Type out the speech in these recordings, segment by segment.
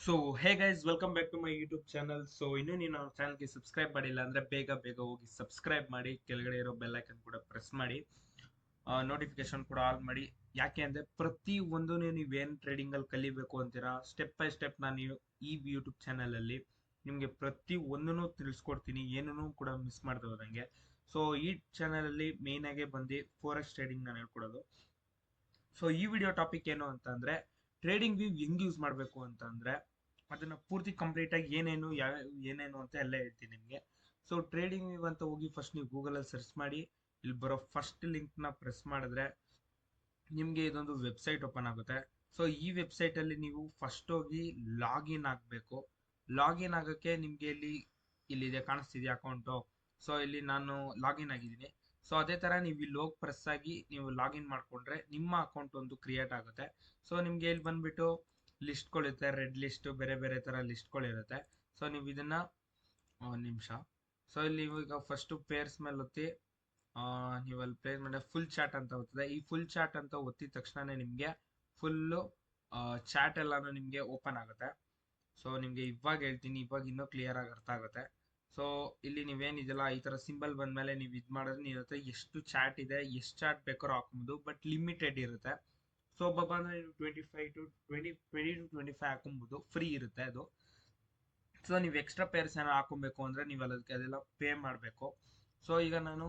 So hey guys welcome back to my YouTube channel. So ಇನ್ನೂ ನೀವು ನಮ್ಮ ಚಾನಲ್ಗೆ ಸಬ್ಸ್ಕ್ರೈಬ್ ಮಾಡಿಲ್ಲ ಅಂದರೆ ಬೇಗ ಬೇಗ ಹೋಗಿ ಸಬ್ಸ್ಕ್ರೈಬ್ ಮಾಡಿ, ಕೆಳಗಡೆ ಇರೋ ಬೆಲ್ ಐಕನ್ ಕೂಡ ಪ್ರೆಸ್ ಮಾಡಿ, ನೋಟಿಫಿಕೇಶನ್ ಕೂಡ ಆನ್ ಮಾಡಿ. ಯಾಕೆ ಅಂದರೆ ಪ್ರತಿ ಒಂದು ನೀವೇನು ಟ್ರೇಡಿಂಗಲ್ಲಿ ಕಲಿಬೇಕು ಅಂತೀರಾ ಸ್ಟೆಪ್ ಬೈ ಸ್ಟೆಪ್ ನಾನು ಈ ಯೂಟ್ಯೂಬ್ ಚಾನಲಲ್ಲಿ ನಿಮಗೆ ಪ್ರತಿ ಒಂದನ್ನು ತಿಳಿಸ್ಕೊಡ್ತೀನಿ, ಏನೂ ಕೂಡ ಮಿಸ್ ಮಾಡ್ದೆ ಹೋದಂಗೆ. ಸೊ ಈ ಚಾನಲಲ್ಲಿ ಮೇಯ್ನಾಗೆ ಬಂದು ಫೋರೆಕ್ಸ್ ಟ್ರೇಡಿಂಗ್ ನಾನು ಹೇಳ್ಕೊಡೋದು. ಸೊ ಈ ವಿಡಿಯೋ ಟಾಪಿಕ್ ಏನು ಅಂತಂದ್ರೆ ಟ್ರೇಡಿಂಗ್ ವ್ಯೂ ಹೆಂಗ್ ಯೂಸ್ ಮಾಡಬೇಕು ಅಂತಂದ್ರೆ ಅದನ್ನ ಪೂರ್ತಿ ಕಂಪ್ಲೀಟ್ ಆಗಿ ಏನೇನು ಅಂತ ಎಲ್ಲ ಹೇಳ್ತೀನಿ ನಿಮಗೆ. ಸೊ ಟ್ರೇಡಿಂಗ್ ವ್ಯೂ ಅಂತ ಹೋಗಿ ಫಸ್ಟ್ ನೀವು ಗೂಗಲಲ್ಲಿ ಸರ್ಚ್ ಮಾಡಿ, ಇಲ್ಲಿ ಬರೋ ಫಸ್ಟ್ ಲಿಂಕ್ನ ಪ್ರೆಸ್ ಮಾಡಿದ್ರೆ ನಿಮಗೆ ಇದೊಂದು ವೆಬ್ಸೈಟ್ ಓಪನ್ ಆಗುತ್ತೆ. ಸೊ ಈ ವೆಬ್ಸೈಟಲ್ಲಿ ನೀವು ಫಸ್ಟ್ ಹೋಗಿ ಲಾಗಿನ್ ಆಗಬೇಕು. ಲಾಗಿನ್ ಆಗೋಕ್ಕೆ ನಿಮಗೆ ಇಲ್ಲಿದೆ ಕಾಣಿಸ್ತಿದೆಯಾ ಅಕೌಂಟು. ಸೊ ಇಲ್ಲಿ ನಾನು ಲಾಗಿನ್ ಆಗಿದ್ದೀನಿ. ಸೊ ಅದೇ ಥರ ನೀವು ಇಲ್ಲಿ ಹೋಗಿ ಪ್ರೆಸ್ ಆಗಿ ನೀವು ಲಾಗಿನ್ ಮಾಡಿಕೊಂಡ್ರೆ ನಿಮ್ಮ ಅಕೌಂಟ್ ಒಂದು ಕ್ರಿಯೇಟ್ ಆಗುತ್ತೆ. ಸೊ ನಿಮಗೆ ಇಲ್ಲಿ ಬಂದುಬಿಟ್ಟು ಲಿಸ್ಟ್ಗಳಿರುತ್ತೆ, ರೆಡ್ ಲಿಸ್ಟು, ಬೇರೆ ಬೇರೆ ಥರ ಲಿಸ್ಟ್ಗಳಿರುತ್ತೆ. ಸೊ ನೀವು ಇದನ್ನು ಒಂದು ನಿಮಿಷ. ಸೊ ಇಲ್ಲಿ ಈಗ ಫಸ್ಟು ಪೇರ್ಸ್ ಮೇಲೆ ಒತ್ತಿ, ನೀವು ಅಲ್ಲಿ ಪ್ಲೇಸ್ ಮಾಡಿ ಫುಲ್ ಚಾಟ್ ಅಂತ ಓದ್ತದೆ. ಈ ಫುಲ್ ಚಾಟ್ ಅಂತ ಒತ್ತಿದ ತಕ್ಷಣ ನಿಮಗೆ ಫುಲ್ಲು ಚಾಟ್ ಎಲ್ಲಾನು ನಿಮಗೆ ಓಪನ್ ಆಗುತ್ತೆ. ಸೊ ನಿಮಗೆ ಇವಾಗ ಹೇಳ್ತೀನಿ, ಇವಾಗ ಇನ್ನೂ ಕ್ಲಿಯರ್ ಆಗಿ ಅರ್ಥ ಆಗುತ್ತೆ. ಸೊ ಇಲ್ಲಿ ನೀವೇನಿದೆಲ್ಲ ಈ ಥರ ಸಿಂಬಲ್ ಬಂದಮೇಲೆ ನೀವು ಇದು ಮಾಡಿದ್ರೆ ನೀವು ಎಷ್ಟು ಚಾಟ್ ಇದೆ, ಎಷ್ಟು ಚಾಟ್ ಬೇಕಾದ್ರೂ ಹಾಕೊಬೋದು, ಬಟ್ ಲಿಮಿಟೆಡ್ ಇರುತ್ತೆ. ಸೊ ಒಬ್ಬೊಬ್ಬ ಅಂದರೆ ನೀವು 20 to 25 ಹಾಕೊಬೋದು, ಫ್ರೀ ಇರುತ್ತೆ ಅದು. ಸೊ ನೀವು ಎಕ್ಸ್ಟ್ರಾ ಪೇರ್ಸ್ ಏನಾರು ಹಾಕೊಬೇಕು ಅಂದರೆ ನೀವು ಅದೆಲ್ಲ ಪೇ ಮಾಡಬೇಕು. ಸೊ ಈಗ ನಾನು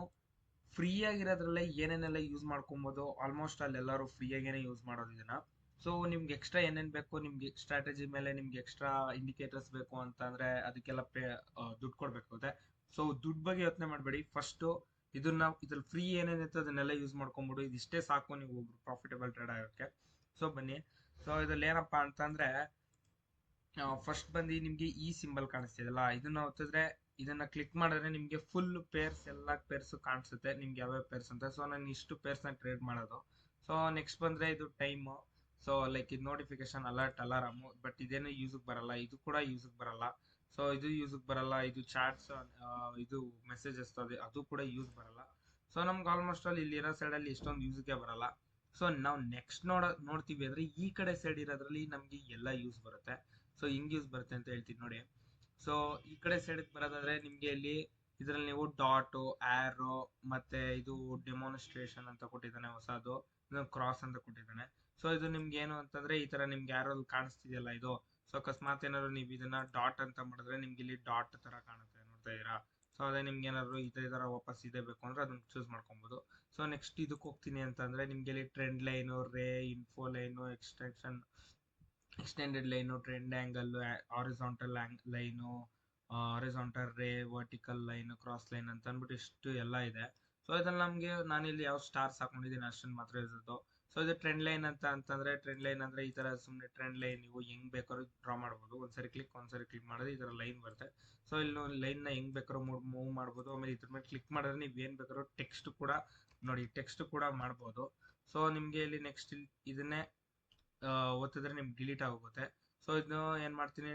ಫ್ರೀ ಆಗಿರೋದ್ರಲ್ಲೇ ಏನೇನೆಲ್ಲ ಯೂಸ್ ಮಾಡ್ಕೊಬೋದು, ಆಲ್ಮೋಸ್ಟ್ ಅಲ್ಲೆಲ್ಲರೂ ಫ್ರೀಯಾಗೇನೆ ಯೂಸ್ ಮಾಡೋದು ಇದನ್ನ. ಸೊ ನಿಮ್ಗೆ ಎಕ್ಸ್ಟ್ರಾ ಏನೇನು ಬೇಕು, ನಿಮ್ಗೆ ಸ್ಟ್ರಾಟಜಿ ಮೇಲೆ ನಿಮ್ಗೆ ಎಕ್ಸ್ಟ್ರಾ ಇಂಡಿಕೇಟರ್ಸ್ ಬೇಕು ಅಂತಂದರೆ ಅದಕ್ಕೆಲ್ಲ ದುಡ್ಡು ಕೊಡಬೇಕಾಗುತ್ತೆ. ಸೊ ದುಡ್ಡು ಬಗ್ಗೆ ಯೋಚನೆ ಮಾಡಬೇಡಿ, ಫಸ್ಟು ಇದ್ರಲ್ಲಿ ಫ್ರೀ ಏನೇನಿತ್ತು ಅದನ್ನೆಲ್ಲ ಯೂಸ್ ಮಾಡ್ಕೊಂಬಿಡು. ಇದಿಷ್ಟೇ ಸಾಕು ನೀವು ಒಬ್ರು ಪ್ರಾಫಿಟಬಲ್ ಟ್ರೇಡ್ ಆಗೋಕ್ಕೆ. ಸೊ ಬನ್ನಿ. ಸೊ ಇದ್ರಲ್ಲಿ ಏನಪ್ಪ ಅಂತಂದರೆ ಫಸ್ಟ್ ಬಂದು ನಿಮಗೆ ಈ ಸಿಂಬಲ್ ಕಾಣಿಸ್ತಿದೆಯಲ್ಲ, ಇದನ್ನ ಒತ್ತಿದ್ರೆ ಇದನ್ನ ಕ್ಲಿಕ್ ಮಾಡಿದ್ರೆ ನಿಮಗೆ ಫುಲ್ ಪೇರ್ಸ್ ಎಲ್ಲ ಪೇರ್ಸು ಕಾಣಿಸುತ್ತೆ, ನಿಮ್ಗೆ ಯಾವ್ಯಾವ ಪೇರ್ಸ್ ಅಂತ. ಸೊ ನಾನು ಇಷ್ಟು ಪೇರ್ಸ್ನ ಟ್ರೇಡ್ ಮಾಡೋದು. ಸೊ ನೆಕ್ಸ್ಟ್ ಬಂದರೆ ಇದು ಟೈಮು. ಸೊ ಲೈಕ್ ಇದು ನೋಟಿಫಿಕೇಶನ್ ಅಲಾರಾಮು, ಬಟ್ ಇದೇನು ಯೂಸಿಗೆ ಬರಲ್ಲ, ಇದು ಕೂಡ ಯೂಸಿಗೆ ಬರಲ್ಲ. ಸೊ ಇದು ಯೂಸಿಗೆ ಬರಲ್ಲ, ಇದು ಚಾಟ್ಸ್, ಇದು ಮೆಸೇಜಸ್ ಅದು ಕೂಡ ಯೂಸ್ ಬರಲ್ಲ. ಸೊ ನಮ್ಗೆ ಆಲ್ಮೋಸ್ಟ್ ಅಲ್ಲಿ ಇಲ್ಲಿರೋ ಸೈಡಲ್ಲಿ ಇಷ್ಟೊಂದು ಯೂಸ್ಗೆ ಬರಲ್ಲ. ಸೊ ನಾವು ನೆಕ್ಸ್ಟ್ ನೋಡ್ತೀವಿ ಅಂದರೆ ಈ ಕಡೆ ಸೈಡ್ ಇರೋದ್ರಲ್ಲಿ ನಮಗೆ ಎಲ್ಲ ಯೂಸ್ ಬರುತ್ತೆ. ಸೊ ಹಿಂಗೆ ಯೂಸ್ ಬರುತ್ತೆ ಅಂತ ಹೇಳ್ತೀನಿ ನೋಡಿ. ಸೊ ಈ ಕಡೆ ಸೈಡ್ಗೆ ಬರೋದಾದ್ರೆ ನಿಮಗೆ ಇಲ್ಲಿ ಇದರಲ್ಲಿ ನೀವು ಡಾಟು, ಆ್ಯರೋ, ಮತ್ತೆ ಇದು ಡೆಮಾನ್ಸ್ಟ್ರೇಷನ್ ಅಂತ ಕೊಟ್ಟಿದ್ದಾನೆ ಹೊಸದು, ಇದನ್ನು ಕ್ರಾಸ್ ಅಂತ ಕೊಟ್ಟಿದ್ದಾನೆ. ಸೊ ಇದು ನಿಮ್ಗೆ ಏನು ಅಂತಂದ್ರೆ ಈ ತರ ನಿಮ್ಗೆ ಯಾರೋ ಕಾಣಿಸ್ತಿದೆಯಲ್ಲ ಇದು. ಸೊ ಅಕಸ್ಮಾತ್ ಏನಾದ್ರು ನೀವು ಇದನ್ನ ಡಾಟ್ ಅಂತ ಮಾಡಿದ್ರೆ ನಿಮ್ಗೆ ಇಲ್ಲಿ ಡಾಟ್ ತರ ಕಾಣುತ್ತೆ, ನೋಡ್ತಾ ಇದೀರಾ. ಸೊ ಅದೇ ನಿಮ್ಗೆ ಏನಾದ್ರು ಇದೇ ತರ ವಾಪಸ್ ಇದೆ ಬೇಕು ಅಂದ್ರೆ ಅದನ್ನ ಚೂಸ್ ಮಾಡ್ಕೊಬಹುದು. ಸೊ ನೆಕ್ಸ್ಟ್ ಇದಕ್ಕೆ ಹೋಗ್ತೀನಿ ಅಂತಂದ್ರೆ ನಿಮ್ಗೆ ಇಲ್ಲಿ ಟ್ರೆಂಡ್ ಲೈನು, ರೇ, info line, extended line, trend angle, horizontal line, horizontal ರೇ, ವರ್ಟಿಕಲ್ ಲೈನ್, ಕ್ರಾಸ್ ಲೈನ್ ಅಂತ ಅಂದ್ಬಿಟ್ಟು ಇಷ್ಟು ಎಲ್ಲ ಇದೆ. ಸೊ ಇದ್ರಲ್ಲಿ ನಮಗೆ ನಾನಿಲ್ಲಿ ಯಾವ ಸ್ಟಾರ್ಸ್ ಹಾಕೊಂಡಿದ್ದೀನಿ ಅಷ್ಟನ್ನು ಮಾತ್ರ ಇರೋದು. ಸೊ ಇದು ಟ್ರೆಂಡ್ ಲೈನ್ ಅಂತಂದ್ರೆ ಟ್ರೆಂಡ್ ಲೈನ್ ಅಂದ್ರೆ ಈ ತರ ಸುಮ್ಮನೆ ಟ್ರೆಂಡ್ ಲೈನ್ ನೀವು ಹೆಂಗ್ ಬೇಕಾದ್ರೂ ಡ್ರಾ ಮಾಡ್ಬೋದು. ಒಂದ್ಸರಿ ಕ್ಲಿಕ್ ಮಾಡಿದ್ರೆ ಈ ತರ ಲೈನ್ ಬರುತ್ತೆ. ಸೊ ಇಲ್ಲಿ ಲೈನ್ ನ ಹೆಂಗ್ ಬೇಕಾದ್ರೂ ಮೂವ್ ಮಾಡ್ಬೋದು. ಆಮೇಲೆ ಇದ್ರ ಮೇಲೆ ಕ್ಲಿಕ್ ಮಾಡಿದ್ರೆ ನೀವು ಏನ್ ಬೇಕಾದ್ರೂ ಟೆಕ್ಸ್ಟ್ ಕೂಡ ನೋಡಿ, ಟೆಕ್ಸ್ಟ್ ಕೂಡ ಮಾಡ್ಬೋದು. ಸೊ ನಿಮ್ಗೆ ಇಲ್ಲಿ ನೆಕ್ಸ್ಟ್ ಇದನ್ನೇ ಒತ್ತಿದ್ರೆ ನಿಮ್ಗೆ ಡಿಲೀಟ್ ಆಗೋಗುತ್ತೆ. ಸೊ ಇದನ್ನ ಏನ್ ಮಾಡ್ತೀನಿ,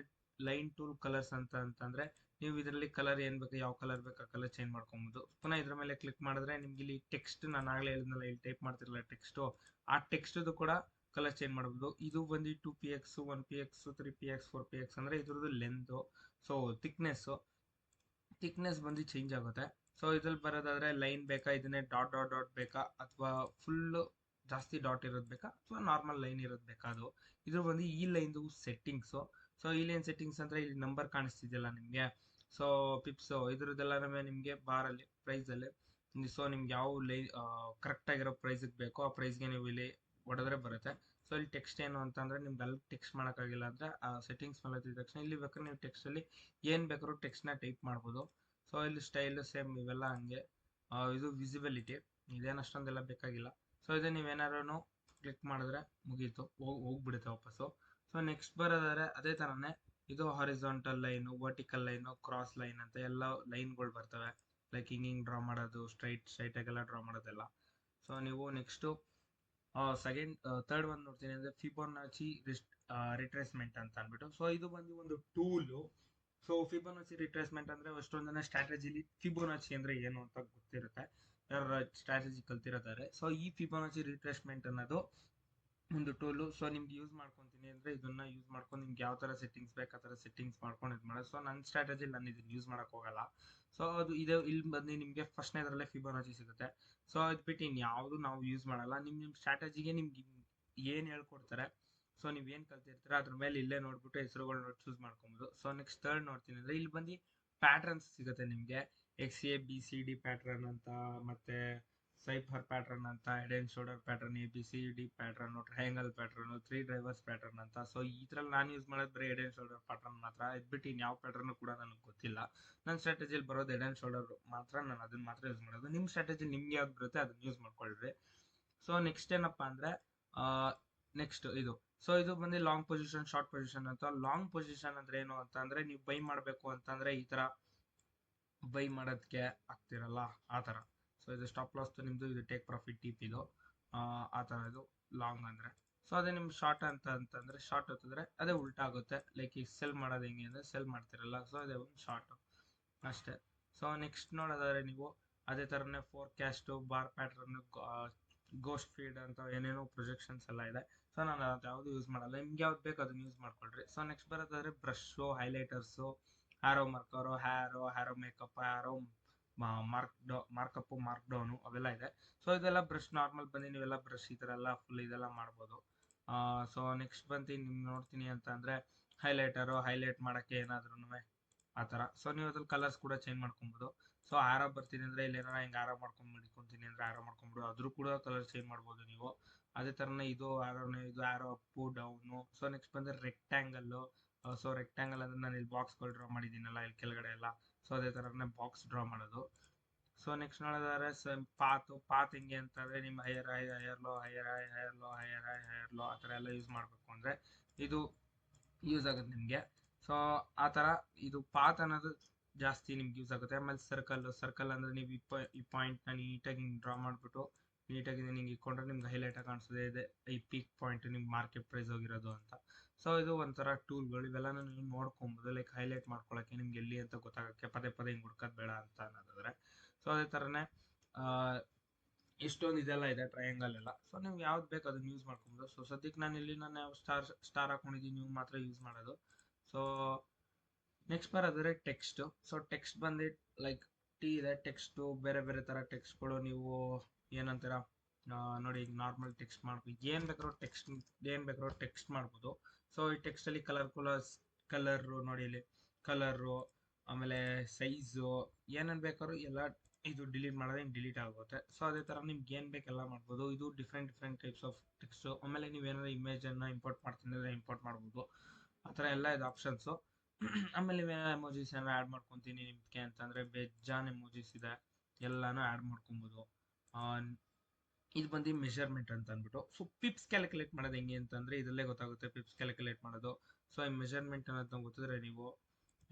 ಲೈನ್ ಟೂಲ್ ಕಲರ್ಸ್ ಅಂತಂದ್ರೆ ನೀವು ಇದರಲ್ಲಿ ಕಲರ್ ಏನ್ ಬೇಕು, ಯಾವ ಕಲರ್ ಬೇಕು ಆ ಕಲರ್ ಚೇಂಜ್ ಮಾಡ್ಕೊಬಹುದು. ಪುನಃ ಇದ್ರ ಮೇಲೆ ಕ್ಲಿಕ್ ಮಾಡಿದ್ರೆ ನಿಮ್ಗೆ ಇಲ್ಲಿ ಟೆಕ್ಸ್ಟ್, ನಾನು ಆಗ್ಲೇ ಹೇಳಿದ್ನಲ್ಲ ಇಲ್ಲಿ ಟೈಪ್ ಮಾಡ್ತಿರಲ್ಲ ಟೆಕ್ಸ್ಟ್, ಆ ಟೆಕ್ಸ್ಟ್ ಕೂಡ ಕಲರ್ ಚೇಂಜ್ ಮಾಡಬಹುದು. ಇದು ಬಂದು 2px, 1px, 3px, 4px ಅಂದ್ರೆ ಇದ್ರದ್ದು ಲೆಂತ್. ಸೊ ಥಿಕ್ನೆಸ್ ಬಂದು ಚೇಂಜ್ ಆಗುತ್ತೆ. ಸೊ ಇದ್ರಲ್ಲಿ ಬರೋದಾದ್ರೆ ಲೈನ್ ಬೇಕಾ, ಇದನ್ನೇ ಡಾಟ್ ಡಾಟ್ ಡಾಟ್ ಬೇಕಾ, ಅಥವಾ ಫುಲ್ ಜಾಸ್ತಿ ಡಾಟ್ ಇರೋದು ಬೇಕಾ, ಅಥವಾ ನಾರ್ಮಲ್ ಲೈನ್ ಇರೋದು ಬೇಕಾ. ಅದು ಇದ್ರ ಬಂದು ಈ ಲೈನ್ದು ಸೆಟ್ಟಿಂಗ್ಸು. ಸೊ ಈ ಲೈನ್ ಸೆಟ್ಟಿಂಗ್ಸ್ ಅಂದ್ರೆ ಇಲ್ಲಿ ನಂಬರ್ ಕಾಣಿಸ್ತಿದೆಯಲ್ಲ ನಿಮಗೆ, ಸೊ ಪಿಪ್ಸು ಇದ್ರದ್ದೆಲ್ಲ ನಿಮಗೆ ಬಾರಲ್ಲಿ ಪ್ರೈಸಲ್ಲಿ. ಸೊ ನಿಮ್ಗೆ ಯಾವ ಕರೆಕ್ಟ್ ಆಗಿರೋ ಪ್ರೈಸಿಗೆ ಬೇಕೋ ಆ ಪ್ರೈಸ್ಗೆ ನೀವು ಇಲ್ಲಿ ಹೊಡೆದ್ರೆ ಬರುತ್ತೆ. ಸೊ ಇಲ್ಲಿ ಟೆಕ್ಸ್ಟ್ ಏನು ಅಂತಂದ್ರೆ ನಿಮ್ಗೆ ಅಲ್ಲಿ ಟೆಕ್ಸ್ಟ್ ಮಾಡೋಕ್ಕಾಗಿಲ್ಲ ಅಂದ್ರೆ ಆ ಸೆಟ್ಟಿಂಗ್ಸ್ ಮೇಲೆ ಹತ್ತಿದ ತಕ್ಷಣ ಇಲ್ಲಿ ಬೇಕಾದ್ರೆ ನೀವು ಟೆಕ್ಸ್ಟಲ್ಲಿ ಏನು ಬೇಕಾದ್ರೂ ಟೆಕ್ಸ್ಟ್ನ ಟೈಪ್ ಮಾಡ್ಬೋದು. ಸೊ ಇಲ್ಲಿ ಸ್ಟೈಲ್ ಸೇಮ್ ಇವೆಲ್ಲ ಹಂಗೆ. ಇದು ವಿಸಿಬಿಲಿಟಿ, ಇದೇನು ಅಷ್ಟೊಂದೆಲ್ಲ ಬೇಕಾಗಿಲ್ಲ. ಸೊ ಇದು ನೀವೇನಾದ್ರು ಕ್ಲಿಕ್ ಮಾಡಿದ್ರೆ ಮುಗೀತು, ಹೋಗ್ಬಿಡುತ್ತೆ ವಾಪಸ್ಸು. ಸೊ ನೆಕ್ಸ್ಟ್ ಬರೋದಾದ್ರೆ ಅದೇ ಥರನೇ ಇದು horizontal line, vertical line, cross line ಅಂತ ಎಲ್ಲ ಲೈನ್ಗಳು ಬರ್ತವೆ. ಲೈಕ್ ಹಿಂಗೆ ಡ್ರಾ ಮಾಡೋದು, ಸ್ಟ್ರೈಟಾಗೆಲ್ಲ ಡ್ರಾ ಮಾಡೋದೆಲ್ಲ. ಸೊ ನೀವು ನೆಕ್ಸ್ಟು ಥರ್ಡ್ ಒಂದು ನೋಡ್ತೀನಿ ಅಂದರೆ ಫಿಬೋನಾಚಿ ರಿಟ್ರೇಸ್ಮೆಂಟ್ ಅಂತ ಅಂದ್ಬಿಟ್ಟು. ಸೊ ಇದು ಬಂದು ಒಂದು ಟೂಲು. ಸೊ ಫಿಬೋನಾಚಿ ರಿಟ್ರೇಸ್ಮೆಂಟ್ ಅಂದರೆ ಅಷ್ಟೊಂದು ಜನ ಸ್ಟ್ರಾಟಜಿಲಿ ಫಿಬೋನಾಚಿ ಅಂದರೆ ಏನು ಅಂತ ಗೊತ್ತಿರುತ್ತೆ, ಯಾರು ಸ್ಟ್ರಾಟಜಿ ಕಲ್ತಿರ್ತಾರೆ. ಸೊ ಈ ಫಿಬೋನಾಚಿ ರಿಟ್ರೇಸ್ಮೆಂಟ್ ಅನ್ನೋದು ಒಂದು ಟೂಲು. ಸೊ ನಿಮ್ಗೆ ಯೂಸ್ ಮಾಡ್ಕೊತೀನಿ ಅಂದ್ರೆ ಇದನ್ನ ಯೂಸ್ ಮಾಡ್ಕೊಂಡು ನಿಮ್ಗೆ ಯಾವ ತರ ಸೆಟ್ಟಿಂಗ್ಸ್ ಬೇಕು ಆ ತರ ಸೆಟ್ಟಿಂಗ್ಸ್ ಮಾಡ್ಕೊಂಡು ಇದು ಮಾಡೋದು. ಸೊ ನನ್ನ ಸ್ಟ್ರಾಟಜಿ ನಾನು ಇದನ್ನ ಯೂಸ್ ಮಾಡಕ್ ಹೋಗಲ್ಲ. ಸೊ ಅದು ಇದು ಇಲ್ಲಿ ಬಂದು ನಿಮ್ಗೆ ಫಸ್ಟ್ನೇದ್ರಲ್ಲೇ ಫಿಬೋನಾಚಿ ಸಿಗುತ್ತೆ. ಸೊ ಅದು ಬಿಟ್ಟು ಇನ್ ಯಾವುದು ನಾವು ಯೂಸ್ ಮಾಡಲ್ಲ. ನಿಮ್ ಸ್ಟ್ರಾಟಜಿಗೆ ನಿಮ್ಗೆ ಏನ್ ಹೇಳ್ಕೊಡ್ತಾರೆ, ಸೊ ನೀವ್ ಏನ್ ಕಲ್ತಿರ್ತೀರ ಅದ್ರ ಮೇಲೆ ಇಲ್ಲೇ ನೋಡ್ಬಿಟ್ಟು ಹೆಸರುಗಳು ಚೂಸ್ ಮಾಡ್ಕೊಬಹುದು. ಸೊ ನೆಕ್ಸ್ಟ್ ಥರ್ಡ್ ನೋಡ್ತೀನಿ ಅಂದ್ರೆ ಇಲ್ಲಿ ಬಂದು ಪ್ಯಾಟ್ರನ್ಸ್ ಸಿಗುತ್ತೆ ನಿಮ್ಗೆ. XABCD ಪ್ಯಾಟ್ರನ್ ಅಂತ, ಮತ್ತೆ ಸೈಫರ್ ಪ್ಯಾಟ್ರನ್ ಅಂತ, head and shoulder pattern, ABCD pattern, triangle pattern, 3 drivers pattern ಅಂತ. ಸೊ ಇದ್ರಲ್ಲಿ ನಾನು ಯೂಸ್ ಮಾಡೋದು ಬರೀ ಹೆಡ್ ಅಂಡ್ ಶೋಲ್ಡರ್ ಪ್ಯಾಟ್ರನ್ ಮಾತ್ರ. ಇದ್ಬಿಟ್ಟು ಇನ್ ಯಾವ ಪ್ಯಾಟ್ರನ್ ಕೂಡ ನನಗೆ ಗೊತ್ತಿಲ್ಲ. ನನ್ನ ಸ್ಟ್ರಾಟಜಿಯಲ್ಲಿ ಬರೋದು ಹೆಡ್ ಅಂಡ್ ಶೋಲ್ಡರ್ ಮಾತ್ರ, ನಾನು ಅದನ್ನ ಮಾತ್ರ ಯೂಸ್ ಮಾಡೋದು. ನಿಮ್ ಸ್ಟ್ರಾಟಜಿ ನಿಮ್ಗೆ ಯಾವ್ದು ಬರುತ್ತೆ ಅದನ್ನ ಯೂಸ್ ಮಾಡ್ಕೊಳ್ರಿ. ಸೊ ನೆಕ್ಸ್ಟ್ ಏನಪ್ಪಾ ಅಂದ್ರೆ ನೆಕ್ಸ್ಟ್ ಇದು. ಸೊ ಇದು ಬಂದು ಲಾಂಗ್ ಪೊಸಿಷನ್, ಶಾರ್ಟ್ ಪೊಸಿಷನ್ ಅಂತ. ಲಾಂಗ್ ಪೊಸಿಷನ್ ಅಂದ್ರೆ ಏನು ಅಂತ ಅಂದ್ರೆ, ನೀವು ಬೈ ಮಾಡ್ಬೇಕು ಅಂತಂದ್ರೆ ಈ ತರ ಬೈ ಮಾಡೋದಕ್ಕೆ ಆಗ್ತಿರಲ್ಲ ಆ ತರ. ಸೊ ಇದು ಸ್ಟಾಪ್ ಲಾಸ್ ನಿಮ್ದು, ಇದು ಟೇಕ್ ಪ್ರಾಫಿಟ್ ಟಿಪ್ ಇದು ಆ ತರ ಇದು ಲಾಂಗ್ ಅಂದ್ರೆ. ಸೊ ಅದೇ ನಿಮ್ ಶಾರ್ಟ್ ಅಂತಂದ್ರೆ ಶಾರ್ಟ್ ಹೊತ್ತಿದ್ರೆ ಅದೇ ಉಲ್ಟಾ ಆಗುತ್ತೆ. ಲೈಕ್ ಈಗ ಸೆಲ್ ಮಾಡೋದು ಹೆಂಗೆ ಅಂದ್ರೆ ಸೆಲ್ ಮಾಡ್ತಿರಲ್ಲ, ಸೊ ಅದೇ ಒಂದು ಶಾರ್ಟ್ ಅಷ್ಟೇ. ಸೊ ನೆಕ್ಸ್ಟ್ ನೋಡೋದಾದ್ರೆ ನೀವು ಅದೇ ತರನೇ forecast, bar pattern, ghost feed ಅಂತ ಏನೇನೋ ಪ್ರೊಜೆಕ್ಷನ್ಸ್ ಎಲ್ಲ ಇದೆ. ಸೊ ನಾನು ಅದು ಯಾವ್ದು ಯೂಸ್ ಮಾಡಲ್ಲ. ನಿಮ್ಗೆ ಯಾವ್ದು ಬೇಕು ಅದನ್ನ ಯೂಸ್ ಮಾಡ್ಕೊಳ್ರಿ. ಸೊ ನೆಕ್ಸ್ಟ್ ಬರೋದಾದ್ರೆ brush, highlighters, arrow marker, arrow makeup, arrow markup, mark down ಅವೆಲ್ಲ ಇದೆ. ಸೊ ಇದೆಲ್ಲ ಬ್ರಷ್ ನಾರ್ಮಲ್ ಬಂದು ನೀವೆಲ್ಲ ಬ್ರಷ್ ಈ ತರ ಎಲ್ಲ ಫುಲ್ ಇದೆಲ್ಲ ಮಾಡ್ಬೋದು. ಸೊ ನೆಕ್ಸ್ಟ್ ಬಂದು ನಿಮ್ ನೋಡ್ತೀನಿ ಅಂತ ಅಂದ್ರೆ ಹೈಲೈಟರು, ಹೈಲೈಟ್ ಮಾಡಕ್ಕೆ ಏನಾದ್ರೂ ಆ ತರ. ಸೊ ನೀವು ಅದ್ರಲ್ಲಿ ಕಲರ್ಸ್ ಕೂಡ ಚೇಂಜ್ ಮಾಡ್ಕೊಬಹುದು. ಸೊ ಆರೋ ಬರ್ತೀನಿ ಅಂದ್ರೆ ಇಲ್ಲಿ ಏನಾರ ಹಿಂಗೆ ಆರೋ ಮಾಡ್ಕೊಂಡ್ಬಿಡ್ಕೊಂತೀನಿ ಅಂದ್ರೆ ಆರೋ ಮಾಡ್ಕೊಂಡ್ಬಿಡು, ಅದ್ರೂ ಕೂಡ ಕಲರ್ ಚೇಂಜ್ ಮಾಡ್ಬೋದು ನೀವು. ಅದೇ ತರನೇ ಇದು ಆರೋನೇ, ಇದು ಆರೋ ಅಪ್ಪು ಡೌನು. ಸೊ ನೆಕ್ಸ್ಟ್ ಬಂದ್ರೆ ರೆಕ್ಟ್ಯಾಂಗಲ್. ಸೊ ರೆಕ್ಟ್ಯಾಂಗಲ್ ಅಂದ್ರೆ ನಾನು ಇಲ್ಲಿ ಬಾಕ್ಸ್ಗಳು ಡ್ರಾ ಮಾಡಿದ್ದೀನಲ್ಲ ಇಲ್ಲಿ ಕೆಳಗಡೆ ಎಲ್ಲ, ಸೊ ಅದೇ ತರನೇ ಬಾಕ್ಸ್ ಡ್ರಾ ಮಾಡೋದು. ಸೊ ನೆಕ್ಸ್ಟ್ ನೋಡೋದಾದ್ರೆ ಪಾತ್ ಹೆಂಗೆ ಅಂತಂದ್ರೆ ನಿಮ್ಮ higher high, higher low, higher high, higher low, higher high, higher low ಆ ಥರ ಎಲ್ಲ ಯೂಸ್ ಮಾಡಬೇಕು ಅಂದ್ರೆ ಇದು ಯೂಸ್ ಆಗುತ್ತೆ ನಿಮಗೆ. ಸೊ ಆ ಥರ ಇದು ಪಾತ್ ಅನ್ನೋದು ಜಾಸ್ತಿ ನಿಮ್ಗೆ ಯೂಸ್ ಆಗುತ್ತೆ. ಆಮೇಲೆ ಸರ್ಕಲ್ ಅಂದ್ರೆ ನೀವು ಈ ಪಾಯಿಂಟ್ನ ನೀಟಾಗಿ ಹಿಂಗೆ ಡ್ರಾ ಮಾಡಿಬಿಟ್ಟು ನೀಟಾಗಿ ನಿಮ್ಗೆ ಇಟ್ಕೊಂಡ್ರೆ ನಿಮ್ಗೆ ಹೈಲೈಟ್ ಆಗಿ ಕಾಣಿಸ್ತದೆ ಇದೆ ಈ ಪೀಕ್ ಪಾಯಿಂಟ್ ನಿಮ್ಗೆ ಮಾರ್ಕೆಟ್ ಪ್ರೈಸ್ ಹೋಗಿರೋದು ಅಂತ. ಸೊ ಇದು ಒಂಥರ ಟೂಲ್ಗಳು, ಇವೆಲ್ಲ ನೀವು ನೋಡ್ಕೊಬೋದು. ಲೈಕ್ ಹೈಲೈಟ್ ಮಾಡ್ಕೊಳಕ್ಕೆ ನಿಮ್ಗೆ ಎಲ್ಲಿ ಅಂತ ಗೊತ್ತಾಗಕ್ಕೆ ಪದೇ ಪದೇ ಹಿಂಗೆ ಹುಡ್ಕೋದು ಬೇಡ ಅಂತ ಅನ್ನೋದಾದ್ರೆ. ಸೊ ಅದೇ ಥರನೇ ಇಷ್ಟೊಂದು ಇದೆಲ್ಲ ಇದೆ ಟ್ರಯಾಂಗಲ್ ಎಲ್ಲ. ಸೊ ನೀವು ಯಾವ್ದು ಬೇಕು ಅದನ್ನ ಯೂಸ್ ಮಾಡ್ಕೊಬೋದು. ಸೊ ಸದ್ಯಕ್ಕೆ ನಾನು ಇಲ್ಲಿ ನಾನು ಸ್ಟಾರ್ ಹಾಕೊಂಡಿದ್ದೀನಿ, ನೀವು ಮಾತ್ರ ಯೂಸ್ ಮಾಡೋದು. ಸೊ ನೆಕ್ಸ್ಟ್ ಬರೋದ್ರೆ ಟೆಕ್ಸ್ಟ್. ಸೊ ಟೆಕ್ಸ್ಟ್ ಬಂದು ಲೈಕ್ ಇದೆ ಟೆಕ್ಸ್ಟು, ಬೇರೆ ಬೇರೆ ಥರ ಟೆಕ್ಸ್ಟ್ಗಳು ನೀವು ಏನಂತೀರ ನೋಡಿ, ಈಗ ನಾರ್ಮಲ್ ಟೆಕ್ಸ್ಟ್ ಮಾಡ್ಬೋದು, ಏನು ಬೇಕಾದ್ರೂ ಟೆಕ್ಸ್ಟ್ ಮಾಡ್ಬೋದು. ಸೊ ಈ ಟೆಕ್ಸ್ಟಲ್ಲಿ ಕಲರು ನೋಡಿ ಇಲ್ಲಿ ಕಲರು, ಆಮೇಲೆ ಸೈಜು, ಏನೇನು ಬೇಕಾದ್ರೂ ಎಲ್ಲ ಇದು ಡಿಲೀಟ್ ಮಾಡಿದ್ರೆ ಹಿಂಗೆ ಡಿಲೀಟ್ ಆಗುತ್ತೆ. ಸೊ ಅದೇ ಥರ ನಿಮ್ಗೆ ಏನು ಬೇಕೆಲ್ಲ ಮಾಡ್ಬೋದು. ಇದು ಡಿಫ್ರೆಂಟ್ ಟೈಪ್ಸ್ ಆಫ್ ಟೆಕ್ಸ್ಟು. ಆಮೇಲೆ ನೀವೇನಾದ್ರು ಇಮೇಜನ್ನು ಇಂಪೋರ್ಟ್ ಮಾಡ್ತೀನಿ ಅಂದರೆ ಇಂಪೋರ್ಟ್ ಮಾಡ್ಬೋದು. ಆ ಥರ ಎಲ್ಲ ಇದು ಆಪ್ಷನ್ಸು. ಆಮೇಲೆ ನೀವೇನೋ ಎಮೋಜಿಸ್ ಏನೋ ಆ್ಯಡ್ ಮಾಡ್ಕೊತೀನಿ ನಿಮ್ಗೆ ಅಂತಂದರೆ ಬೇಜಾನ್ ಎಮೋಜಿಸ್ ಇದೆ, ಎಲ್ಲಾನು ಆ್ಯಡ್ ಮಾಡ್ಕೊಬೋದು. ಇದು ಬಂದು ಮೆಷರ್ಮೆಂಟ್ ಅಂತ ಅಂದ್ಬಿಟ್ಟು. ಸೊ ಪಿಪ್ಸ್ ಕ್ಯಾಲ್ಕುಲೇಟ್ ಮಾಡೋದು ಹೆಂಗೆ ಅಂತಂದರೆ ಇದರಲ್ಲೇ ಗೊತ್ತಾಗುತ್ತೆ ಪಿಪ್ಸ್ ಕ್ಯಾಲ್ಕುಲೇಟ್ ಮಾಡೋದು. ಸೊ ಈ ಮೆಷರ್ಮೆಂಟ್ ಅನ್ನೋದು ಗೊತ್ತಿದ್ರೆ ನೀವು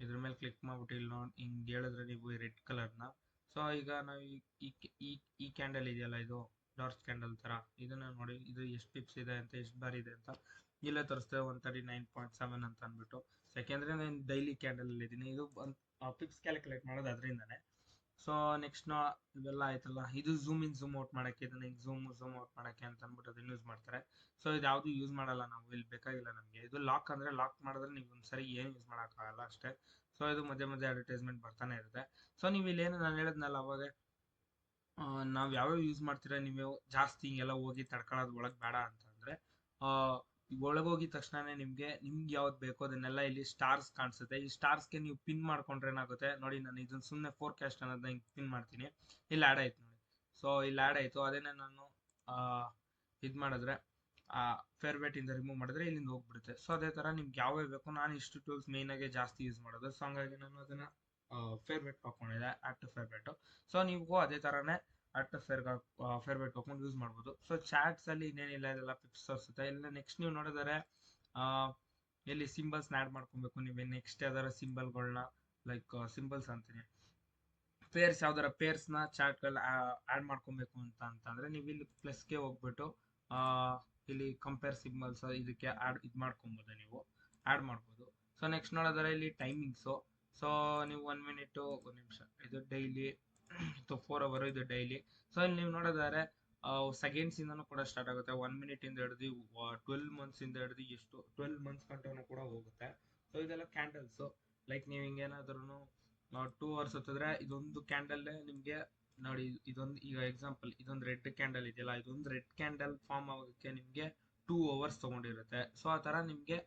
ಇದ್ರ ಮೇಲೆ ಕ್ಲಿಕ್ ಮಾಡ್ಬಿಟ್ಟು ಇಲ್ಲಿ ನೋಡಿ ಹಿಂಗೆ ಹೇಳಿದ್ರೆ ನೀವು ಈ ರೆಡ್ ಕಲರ್ನ. ಸೊ ಈಗ ನಾವು ಈ ಕ್ಯಾಂಡಲ್ ಇದೆಯಲ್ಲ, ಇದು ಡಾರ್ಕ್ ಕ್ಯಾಂಡಲ್ ಥರ, ಇದನ್ನ ನೋಡಿ ಇದು ಎಷ್ಟು ಪಿಪ್ಸ್ ಇದೆ ಅಂತ, ಎಷ್ಟು ಬಾರಿ ಇದೆ ಅಂತ ಇಲ್ಲೇ ತೋರಿಸ್ತೇವೆ. 139.7 ಅಂತ ಅಂದ್ಬಿಟ್ಟು. ಯಾಕೆಂದರೆ ನಾನು ಡೈಲಿ ಕ್ಯಾಂಡಲಲ್ಲಿ ಇದ್ದೀನಿ. ಇದು ಪಿಪ್ಸ್ ಕ್ಯಾಲ್ಕುಲೇಟ್ ಮಾಡೋದು ಅದರಿಂದನೇ. ಸೊ ನೆಕ್ಸ್ಟ್ ಇವೆಲ್ಲ ಆಯ್ತಲ್ಲ, ಇದು ಝೂಮ್ ಇನ್ ಝೂಮ್ ಔಟ್ ಮಾಡೋಕ್ಕೆ, ಇದನ್ನ ಈಗ ಝೂಮ್ ಔಟ್ ಮಾಡೋಕ್ಕೆ ಅಂತ ಅಂದ್ಬಿಟ್ಟು ಅದನ್ನ ಯೂಸ್ ಮಾಡ್ತಾರೆ. ಸೊ ಇದು ಯಾವುದು ಯೂಸ್ ಮಾಡಲ್ಲ ನಾವು, ಇಲ್ಲಿ ಬೇಕಾಗಿಲ್ಲ ನಮಗೆ. ಇದು ಲಾಕ್ ಅಂದರೆ ಲಾಕ್ ಮಾಡಿದ್ರೆ ನೀವು ಒಂದ್ಸರಿ ಏನು ಯೂಸ್ ಮಾಡೋಕ್ಕಾಗಲ್ಲ ಅಷ್ಟೇ. ಸೊ ಇದು ಮಧ್ಯೆ ಮಧ್ಯೆ ಅಡ್ವರ್ಟೈಸ್ಮೆಂಟ್ ಬರ್ತಾನೆ ಇರುತ್ತೆ. ಸೊ ನೀವು ಇಲ್ಲೇನು ನಾನು ಹೇಳಿದ್ನಲ್ಲ ಅವಾಗ, ನಾವು ಯಾವ್ಯಾವ ಯೂಸ್ ಮಾಡ್ತೀರಾ ನೀವು ಜಾಸ್ತಿ ಹಿಂಗೆಲ್ಲ ಹೋಗಿ ತಡ್ಕೊಳ್ಳೋದು ಒಳಗೆ ಬೇಡ ಅಂತಂದರೆ, ಒಳಗೋಗಿದ ತಕ್ಷಣನೇ ನಿಮ್ಗೆ ಯಾವ್ದು ಬೇಕೋ ಅದನ್ನೆಲ್ಲ ಇಲ್ಲಿ ಸ್ಟಾರ್ಸ್ ಕಾಣಿಸುತ್ತೆ. ಈ ಸ್ಟಾರ್ಸ್ಗೆ ನೀವು ಪಿನ್ ಮಾಡ್ಕೊಂಡ್ರೆ ಏನಾಗುತ್ತೆ ನೋಡಿ, ನಾನು ಇದನ್ನ ಸುಮ್ಮನೆ ಫೋರ್ಕಾಸ್ಟ್ ಅನ್ನೋದನ್ನ ಹಿಂಗೆ ಪಿನ್ ಮಾಡ್ತೀನಿ, ಇಲ್ಲಿ ಆ್ಯಡ್ ಆಯ್ತು ನೋಡಿ. ಸೊ ಇಲ್ಲಿ ಆ್ಯಡ್ ಆಯಿತು, ಅದೇನೇ ನಾನು ಇದು ಮಾಡಿದ್ರೆ ಫೇರ್ವೇಟ್ ಇಂದ ರಿಮೂವ್ ಮಾಡಿದ್ರೆ ಇಲ್ಲಿಂದ ಹೋಗ್ಬಿಡುತ್ತೆ. ಸೊ ಅದೇ ಥರ ನಿಮ್ಗೆ ಯಾವ್ಯಾವ ಬೇಕು, ನಾನು ಇಷ್ಟು ಟೂಲ್ಸ್ ಮೇಯ್ನಾಗೆ ಜಾಸ್ತಿ ಯೂಸ್ ಮಾಡೋದು. ಸೊ ಹಂಗಾಗಿ ನಾನು ಅದನ್ನು ಫೇರ್ವೇಟ್ ಹಾಕೊಂಡಿದ್ದೆ, ಆ್ಯಡ್ ಟು ಫೇರ್ವೇಟು. ಸೊ ನೀವು ಅದೇ ಥರನೇ ಆ್ಯಡ್ ಟು ಫೇರ್ವೇಟ್ ಹಾಕೊಂಡು ಯೂಸ್ ಮಾಡ್ಬೋದು. ಸೊ ಚಾಟ್ಸಲ್ಲಿ ಇನ್ನೇನಿಲ್ಲ, ಇದೆಲ್ಲ ಪಿಪ್ಸ್ ತೋರಿಸುತ್ತೆ. ಇಲ್ಲ ನೆಕ್ಸ್ಟ್ ನೀವು ನೋಡಿದರೆ ಎಲ್ಲಿ ಸಿಂಬಲ್ಸ್ನ ಆ್ಯಡ್ ಮಾಡ್ಕೊಬೇಕು ನೀವೇ. ನೆಕ್ಸ್ಟ್ ಯಾವ್ದಾರ ಸಿಂಬಲ್ಗಳನ್ನ ಲೈಕ್ ಸಿಂಬಲ್ಸ್ ಅಂತೀನಿ, ಪೇರ್ಸ್ ಯಾವ್ದಾರ ಪೇರ್ಸ್ನ ಚಾರ್ಟ್ಗಳನ್ನ ಆ್ಯಡ್ ಮಾಡ್ಕೊಬೇಕು ಅಂತಂದರೆ ನೀವು ಇಲ್ಲಿ ಪ್ಲಸ್ಗೆ ಹೋಗ್ಬಿಟ್ಟು ಇಲ್ಲಿ ಕಂಪೇರ್ ಸಿಂಬಲ್ಸ್ ಇದಕ್ಕೆ ಇದು ಮಾಡ್ಕೊಬೋದು, ನೀವು ಆ್ಯಡ್ ಮಾಡ್ಬೋದು. ಸೊ ನೆಕ್ಸ್ಟ್ ನೋಡೋದಾರೆ ಇಲ್ಲಿ ಟೈಮಿಂಗ್ಸು. ಸೊ ನೀವು 1 ಮಿನಿಟು 1 ನಿಮಿಷ ಇದು ಡೈಲಿ, 4 ಅವರ್ ಇದು ಡೈಲಿ. ಸೊ ಇಲ್ಲಿ ನೀವು ನೋಡೋದಾದ್ರೆ ಸೆಕೆಂಡ್ಸ್ ಇಂದನೂ ಕೂಡ ಸ್ಟಾರ್ಟ್ ಆಗುತ್ತೆ. 1 ಮಿನಿಟ್ ಇಂದ ಹಿಡಿದು 12 ಮಂತ್ಸ್ ಇಂದ ಹಿಡಿದು ಎಷ್ಟು 12 ಮಂತ್ಸ್ ಗಂಟನೂ ಕೂಡ ಹೋಗುತ್ತೆ. ಸೊ ಇದೆಲ್ಲ ಕ್ಯಾಂಡಲ್ಸ್. ಲೈಕ್ ನೀವು ಹಿಂಗೇನಾದ್ರೂ 2 ಅವರ್ಸ್ ಹೊತ್ತಿದ್ರೆ ಇದೊಂದು ಕ್ಯಾಂಡಲ್ ನಿಮ್ಗೆ ನೋಡಿ, ಇದೊಂದು ಈಗ ಎಕ್ಸಾಂಪಲ್ ಇದೊಂದು ರೆಡ್ ಕ್ಯಾಂಡಲ್ ಇದೆಯಲ್ಲ, ಇದೊಂದು ರೆಡ್ ಕ್ಯಾಂಡಲ್ ಫಾರ್ಮ್ ಆಗೋಕ್ಕೆ ನಿಮ್ಗೆ 2 ಅವರ್ಸ್ ತಗೊಂಡಿರುತ್ತೆ. ಸೊ ಆ ತರ ನಿಮ್ಗೆ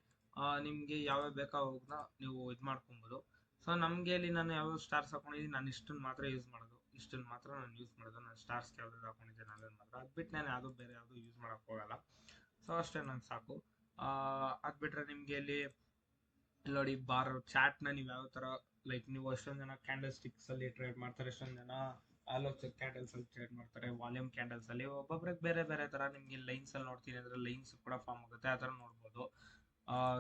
ಯಾವ್ಯಾವ ಬೇಕಾ ಅವುನ್ನ ನೀವು ಇದು ಮಾಡ್ಕೊಬೋದು. ಸೊ ನಮ್ಗೆ ಇಲ್ಲಿ ನಾನು ಯಾವ ಸ್ಟಾರ್ಸ್ ಹಾಕೊಂಡಿದ್ದೀನಿ, ನಾನು ಇಷ್ಟನ್ನ ಮಾತ್ರ ಯೂಸ್ ಮಾಡೋದು, ನಾನು ಸ್ಟಾರ್ಸ್ ಯಾವ್ದು ಹಾಕೊಂಡಿದ್ದೇನೆ ಅದನ್ನ ಮಾತ್ರ. ಅದ್ ಬಿಟ್ಟು ನಾನು ಯಾವ್ದು ಬೇರೆ ಯಾವ್ದು ಯೂಸ್ ಮಾಡಕ್ ಹೋಗಲ್ಲ. ಸೊ ಅಷ್ಟೇ ನಂಗೆ ಸಾಕು. ಅದ್ ಬಿಟ್ರೆ ನಿಮ್ಗೆ ಇಲ್ಲಿ ನೋಡಿ ಬಾರ್ ಚಾಟ್ ನ ನೀವು ಯಾವ ತರ, ಲೈಕ್ ನೀವು ಎಷ್ಟೊಂದ್ ಜನ ಕ್ಯಾಂಡಲ್ ಸ್ಟಿಕ್ಸ್ ಅಲ್ಲಿ ಟ್ರೇಡ್ ಮಾಡ್ತಾರೆ, ಎಷ್ಟೊಂದ್ ಜನ ಆಲೋಚಕ್ ಕ್ಯಾಂಡಲ್ಸ್ ಅಲ್ಲಿ ಟ್ರೇಡ್ ಮಾಡ್ತಾರೆ, ವಾಲ್ಯೂಮ್ ಕ್ಯಾಂಡಲ್ಸ್ ಅಲ್ಲಿ ಒಬ್ಬೊಬ್ರಿಗೆ ಬೇರೆ ಬೇರೆ ತರ. ನಿಮ್ಗೆ ಲೈನ್ಸ್ ಅಲ್ಲಿ ನೋಡ್ತೀನಿ ಅಂದ್ರೆ ಲೈನ್ಸ್ ಕೂಡ ಫಾರ್ಮ್ ಆಗುತ್ತೆ, ಆ ತರ ನೋಡ್ಬೋದು.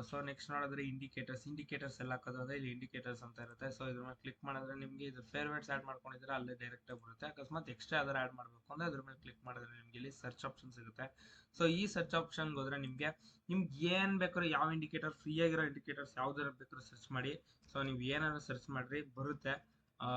ಸೊ ನೆಕ್ಸ್ಟ್ ನೋಡಿದ್ರೆ ಇಂಡಿಕೇಟರ್ಸ್ ಎಲ್ಲ ಹಾಕೋದ್ರೆ ಇಲ್ಲಿ ಇಂಡಿಕೇಟರ್ಸ್ ಅಂತ ಇರುತ್ತೆ. ಸೊ ಇದ್ರ ಮೇಲೆ ಕ್ಲಿಕ್ ಮಾಡಿದ್ರೆ ನಿಮ್ಗೆ ಇದು ಫೇವರೇಟ್ಸ್ ಆಡ್ ಮಾಡ್ಕೊಂಡಿದ್ರೆ ಅಲ್ಲೇ ಡೈರೆಕ್ಟ್ ಆಗಿ ಬರುತ್ತೆ. ಅಕಸ್ಮಾತ್ ಎಕ್ಸ್ಟ್ರಾ ಯಾವ್ದಾರು ಆಡ್ ಮಾಡ್ಬೇಕು ಅಂದ್ರೆ ಅದ್ರ ಮೇಲೆ ಕ್ಲಿಕ್ ಮಾಡಿದ್ರೆ ನಿಮ್ಗೆ ಇಲ್ಲಿ ಸರ್ಚ್ ಆಪ್ಷನ್ ಸಿಗುತ್ತೆ. ಸೊ ಈ ಸರ್ಚ್ ಆಪ್ಷನ್ ಹೋದ್ರೆ ನಿಮ್ಗೆ ಏನ್ ಬೇಕಾದ್ರೂ, ಯಾವ ಇಂಡಿಕೇಟರ್ ಫ್ರೀ ಆಗಿರೋ ಇಂಡಿಕೇಟರ್ಸ್ ಯಾವ್ದಾರು ಬೇಕಾದ್ರೂ ಸರ್ಚ್ ಮಾಡಿ. ಸೊ ನೀವು ಏನಾದ್ರು ಸರ್ಚ್ ಮಾಡ್ರಿ ಬರುತ್ತೆ. ಆ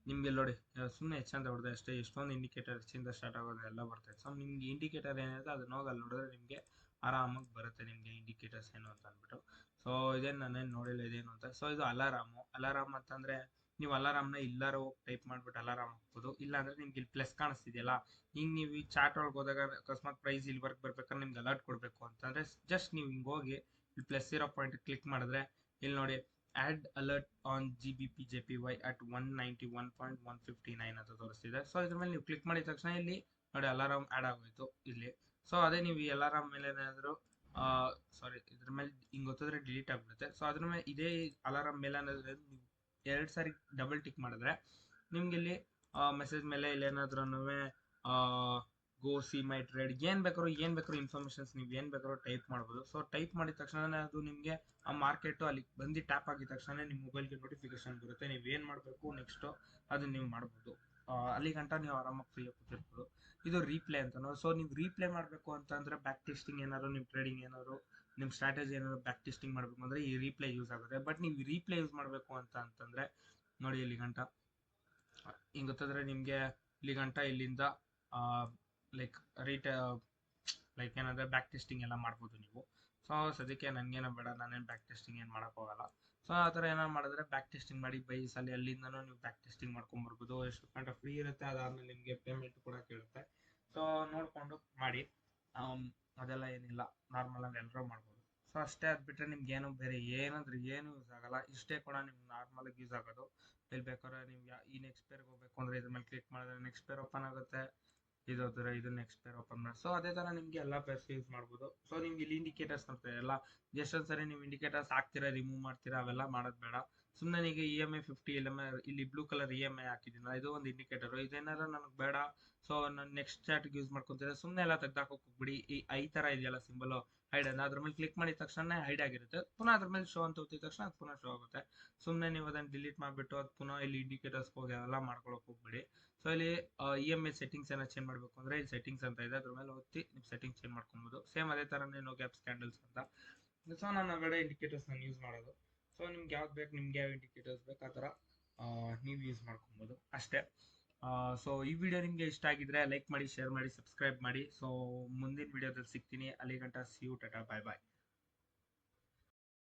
ನಿಮ್ಗೆ ನೋಡಿ ಸುಮ್ಮನೆ ಹೆಚ್ಚಂತ ಹೊಡೆದೆ ಅಷ್ಟೇ, ಎಷ್ಟೊಂದು ಇಂಡಿಕೇಟರ್ ಹೆಚ್ಚಿಂದ ಸ್ಟಾರ್ಟ್ ಆಗೋದು ಎಲ್ಲ ಬರ್ತದೆ. ಸೊ ನಿಮ್ಗೆ ಇಂಡಿಕೇಟರ್ ಏನಿದೆ ಅದನ್ನ ಹೋಗಿ ಅಲ್ಲಿ ನೋಡಿದ್ರೆ ನಿಮ್ಗೆ ಆರಾಮಾಗಿ ಬರುತ್ತೆ ನಿಮ್ಗೆ ಇಂಡಿಕೇಟರ್ಸ್ ಏನು ಅಂತ ಅಂದ್ಬಿಟ್ಟು. ಸೊ ಇದೇನು ನಾನೇನು ನೋಡಿಲ್ಲ ಇದೇನು ಅಂತ. ಸೊ ಇದು ಅಲಾರಾಮ್ ಅಂತಂದ್ರೆ ನೀವು ಅಲಾರಾಮ್ನ ಇಲ್ಲಾರ ಹೋಗಿ ಟೈಪ್ ಮಾಡ್ಬಿಟ್ಟು ಅಲಾರಾಮ್ ಹಾಕ್ಬೋದು. ಇಲ್ಲ ಅಂದ್ರೆ ನಿಮ್ಗೆ ಇಲ್ಲಿ ಪ್ಲಸ್ ಕಾಣಿಸ್ತಿದೆಯಲ್ಲ, ಹಿಂಗ್ ನೀವು ಈ ಚಾಟ್ ಒಳಗೆ ಹೋದಾಗ ಅಕಸ್ಮಾತ್ ಪ್ರೈಸ್ ಇಲ್ಲಿ ವರ್ಕ್ ಬರ್ಬೇಕಾದ್ರೆ ನಿಮ್ಗೆ ಅಲರ್ಟ್ ಕೊಡ್ಬೇಕು ಅಂತಂದ್ರೆ ಜಸ್ಟ್ ನೀವು ಹಿಂಗ್ ಹೋಗಿ ಇಲ್ಲಿ ಪ್ಲಸ್ ಇರೋ ಪಾಯಿಂಟ್ ಕ್ಲಿಕ್ ಮಾಡಿದ್ರೆ ಇಲ್ಲಿ ನೋಡಿ add alert on GBP/JPY at 191.159 ಅಂತ ತೋರಿಸ್ತಿದೆ. ಸೊ ಇದ್ರ ಮೇಲೆ ನೀವು ಕ್ಲಿಕ್ ಮಾಡಿದ ತಕ್ಷಣ ಇಲ್ಲಿ ನೋಡಿ ಅಲಾರಾಮ್ ಆಡ್ ಆಗೋಯ್ತು ಇಲ್ಲಿ. ಸೊ ಅದೇ ನೀವು ಈ ಅಲಾರಾಮ್ ಮೇಲೆ ಏನಾದ್ರು ಸಾರಿ ಇದ್ರ ಮೇಲೆ ಹಿಂಗ್ ಗೊತ್ತಿದ್ರೆ ಡಿಲೀಟ್ ಆಗ್ಬಿಡುತ್ತೆ. ಸೊ ಅದ್ರ ಮೇಲೆ ಇದೇ ಅಲಾರಾಮ್ ಮೇಲೆ ಏನಾದ್ರೆ ನೀವು 2 ಸಾರಿ ಡಬಲ್ ಟಿಕ್ ಮಾಡಿದ್ರೆ ನಿಮ್ಗೆ ಇಲ್ಲಿ ಮೆಸೇಜ್ ಮೇಲೆ ಇಲ್ಲಿ ಏನಾದ್ರೂ ಗೋ ಸಿ ಮೈ ಟ್ರೇಡ್ ಏನ್ ಬೇಕಾದ್ರೂ ಇನ್ಫಾರ್ಮೇಶನ್ಸ್ ನೀವು ಏನ್ ಬೇಕಾದ್ರೂ ಟೈಪ್ ಮಾಡ್ಬೋದು. ಸೊ ಟೈಪ್ ಮಾಡಿದ ತಕ್ಷಣ ಅದು ನಿಮ್ಗೆ ಆ ಮಾರ್ಕೆಟ್ ಅಲ್ಲಿ ಬಂದು ಟ್ಯಾಪ್ ಆಗಿದ ತಕ್ಷಣ ನಿಮ್ ಮೊಬೈಲ್ಗೆ ನೋಟಿಫಿಕೇಶನ್ ಬರುತ್ತೆ. ನೀವು ಏನ್ ಮಾಡ್ಬೇಕು ನೆಕ್ಸ್ಟ್ ಅದನ್ನ ನೀವು ಮಾಡ್ಬೋದು. ಅಲ್ಲಿ ಗಂಟ ನೀವು ಆರಾಮಾಗಿ ಫ್ರೀ ಆಗಿ ಕೂತಿರ್ಬೋದು. ಇದು ರೀಪ್ಲೇ ಅಂತಾನು. ಸೊ ನೀವು ರೀಪ್ಲೇ ಮಾಡಬೇಕು ಅಂತಂದ್ರೆ ಬ್ಯಾಕ್ ಟೆಸ್ಟಿಂಗ್ ಏನಾದ್ರು ನಿಮ್ಮ ಟ್ರೇಡಿಂಗ್ ಏನಾದ್ರು ನಿಮ್ಮ ಸ್ಟ್ರಾಟಜಿ ಏನಾದ್ರು ಬ್ಯಾಕ್ ಟೆಸ್ಟಿಂಗ್ ಮಾಡಬೇಕು ಅಂದ್ರೆ ಈ ರೀಪ್ಲೇ ಯೂಸ್ ಆಗುತ್ತೆ. ಬಟ್ ನೀವು ರೀಪ್ಲೇ ಯೂಸ್ ಮಾಡಬೇಕು ಅಂತಂದ್ರೆ ನೋಡಿ ಇಲ್ಲಿ ಗಂಟ ಹಿಂಗ್ ಗೊತ್ತಾದ್ರೆ ನಿಮ್ಗೆ ಇಲ್ಲಿ ಗಂಟ ಇಲ್ಲಿಂದ ಲೈಕ್ ಲೈಕ್ ಏನಂದ್ರೆ ಬ್ಯಾಕ್ ಟೆಸ್ಟಿಂಗ್ ಎಲ್ಲ ಮಾಡ್ಬೋದು ನೀವು. ಸೊ ಸದ್ಯಕ್ಕೆ ನನ್ಗೇನೋ ಬೇಡ, ನಾನೇನು ಬ್ಯಾಕ್ ಟೆಸ್ಟಿಂಗ್ ಏನು ಮಾಡಕ್ ಹೋಗಲ್ಲ. ಸೊ ಆ ಥರ ಏನಾರು ಮಾಡಿದ್ರೆ ಬ್ಯಾಕ್ ಟೆಸ್ಟಿಂಗ್ ಮಾಡಿ ಬೈಸ್ ಅಲ್ಲಿ ಅಲ್ಲಿಂದನೂ ನೀವು ಬ್ಯಾಕ್ ಟೆಸ್ಟಿಂಗ್ ಮಾಡ್ಕೊಂಡ್ಬರ್ಬೋದು. ಎಷ್ಟು ಗಂಟೆ ಫ್ರೀ ಇರುತ್ತೆ ಅದಾದ್ಮೇಲೆ ನಿಮಗೆ ಪೇಮೆಂಟ್ ಕೂಡ ಕೇಳುತ್ತೆ. ಸೊ ನೋಡ್ಕೊಂಡು ಮಾಡಿ. ಅದೆಲ್ಲ ಏನಿಲ್ಲ, ನಾರ್ಮಲ್ ಆಗಿ ಎಲ್ಲರೂ ಮಾಡ್ಬೋದು. ಸೊ ಅಷ್ಟೇ. ಅದು ಬಿಟ್ಟರೆ ನಿಮ್ಗೆ ಏನು ಬೇರೆ ಏನಂದ್ರೆ ಏನು ಯೂಸ್ ಆಗಲ್ಲ. ಇಷ್ಟೇ ಕೂಡ ನಿಮ್ಗೆ ನಾರ್ಮಲ್ ಆಗಿ ಯೂಸ್ ಆಗೋದು. ಇಲ್ಲಿ ಬೇಕಾದ್ರೆ ನೀವು ಈ ನೆಕ್ಸ್ಟ್ ಪೇರ್ಗೆ ಹೋಗ್ಬೇಕು ಅಂದ್ರೆ ಇದ್ರ ಮೇಲೆ ಕ್ಲಿಕ್ ಮಾಡಿದ್ರೆ ನೆಕ್ಸ್ಟ್ ಪೇರ್ ಓಪನ್ ಆಗುತ್ತೆ. ಇದು ನೆಕ್ಸ್ಟ್ ಪೇರ್ ಓಪನ್ ಮಾಡಿ. ಸೊ ಅದೇ ತರ ನಿಮ್ಗೆ ಎಲ್ಲ ಪೇರ್ಸ್ ಯೂಸ್ ಮಾಡ್ಬೋದು. ಸೊ ನಿಮ್ಗೆ ಇಲ್ಲಿ ಇಂಡಿಕೇಟರ್ಸ್ ನೋಡ್ತಾರೆ ಎಲ್ಲ, ಎಷ್ಟೊಂದ್ ಸರಿ ನೀವು ಇಂಡಿಕೇಟರ್ಸ್ ಹಾಕ್ತೀರಾ, ರಿಮೂವ್ ಮಾಡ್ತೀರಾ, ಅವೆಲ್ಲ ಮಾಡೋದು ಬೇಡ. ಸುಮ್ಮನೆ ಈಗ EMI 50 ಇಲ್ಲಿ ಬ್ಲೂ ಕಲರ್ EMI ಹಾಕಿದ್ದೀನ, ಇದು ಒಂದು ಇಂಡಿಕೇಟರ್. ಇದೇನಾದ್ರು ನನಗೆ ಬೇಡ, ಸೊ ನಾನು ನೆಕ್ಸ್ಟ್ ಚಾರ್ಟ್ಗೆ ಯೂಸ್ ಮಾಡ್ಕೊಂತೀರಾ, ಸುಮ್ಮನೆ ಎಲ್ಲ ತೆಗ್ದಾಕೋಕ್ ಹೋಗ್ಬಿಡಿ. ಈ ತರ ಇದೆಯಲ್ಲ ಸಿಂಬಲ್ ಹೈಡ್ ಅಂತ, ಅದ್ರ ಮೇಲೆ ಕ್ಲಿಕ್ ಮಾಡಿದ ತಕ್ಷಣ ಹೈಡ್ ಆಗಿರುತ್ತೆ. ಪುನಃ ಅದ್ರ ಮೇಲೆ ಶೋ ಅಂತ ಒತ್ತಿದ ತಕ್ಷಣ ಅದು ಪುನಃ ಶೋ ಆಗುತ್ತೆ. ಸುಮ್ಮನೆ ನೀವು ಅದನ್ನ ಡಿಲೀಟ್ ಮಾಡಿಬಿಟ್ಟು ಅದು ಪುನಃ ಇಲ್ಲಿ ಇಂಡಿಕೇಟರ್ಸ್ ಹೋಗಿ ಅವೆಲ್ಲ ಮಾಡ್ಕೊಳಕ್ ಹೋಗ್ಬಿಡಿ. ಸೊ ಇಲ್ಲಿ EMI ಸೆಟ್ಟಿಂಗ್ಸ್ ಏನೋ ಚೇಂಜ್ ಮಾಡಬೇಕು ಅಂದ್ರೆ ಇಲ್ಲಿ ಸೆಟ್ಟಿಂಗ್ಸ್ ಅಂತ ಇದೆ, ಅದ್ರ ಮೇಲೆ ಒತ್ತಿ ನೀವು ಸೆಟ್ಟಿಂಗ್ಸ್ ಚೇಂಜ್ ಮಾಡ್ಕೊಬೋದು. ಸೇಮ್ ಅದೇ ತರನೇ ನೋ ಗ್ಯಾಪ್ಸ್ ಕ್ಯಾಂಡಲ್ಸ್ ಅಂತ. ಸೊ ನಾನು ಆಗಡೆ ಇಂಡಿಕೇಟರ್ಸ್ ನಾನು ಯೂಸ್ ಮಾಡೋದು. ಸೊ ನಿಮ್ಗೆ ಯಾವ್ದು ಬೇಕು, ನಿಮ್ಗೆ ಯಾವ ಇಂಡಿಕೇಟರ್ಸ್ ಬೇಕು ಆ ಥರ ನೀವು ಯೂಸ್ ಮಾಡ್ಕೊಬೋದು ಅಷ್ಟೇ. ಸೊ ಈ ವಿಡಿಯೋ ನಿಮಗೆ ಇಷ್ಟ ಆಗಿದ್ರೆ ಲೈಕ್ ಮಾಡಿ, ಶೇರ್ ಮಾಡಿ, ಸಬ್ಸ್ಕ್ರೈಬ್ ಮಾಡಿ. ಸೊ ಮುಂದಿನ ವಿಡಿಯೋದಲ್ಲಿ ಸಿಗ್ತೀನಿ. ಅಲ್ಲಿ ಗಂಟ see you, tata, bye bye.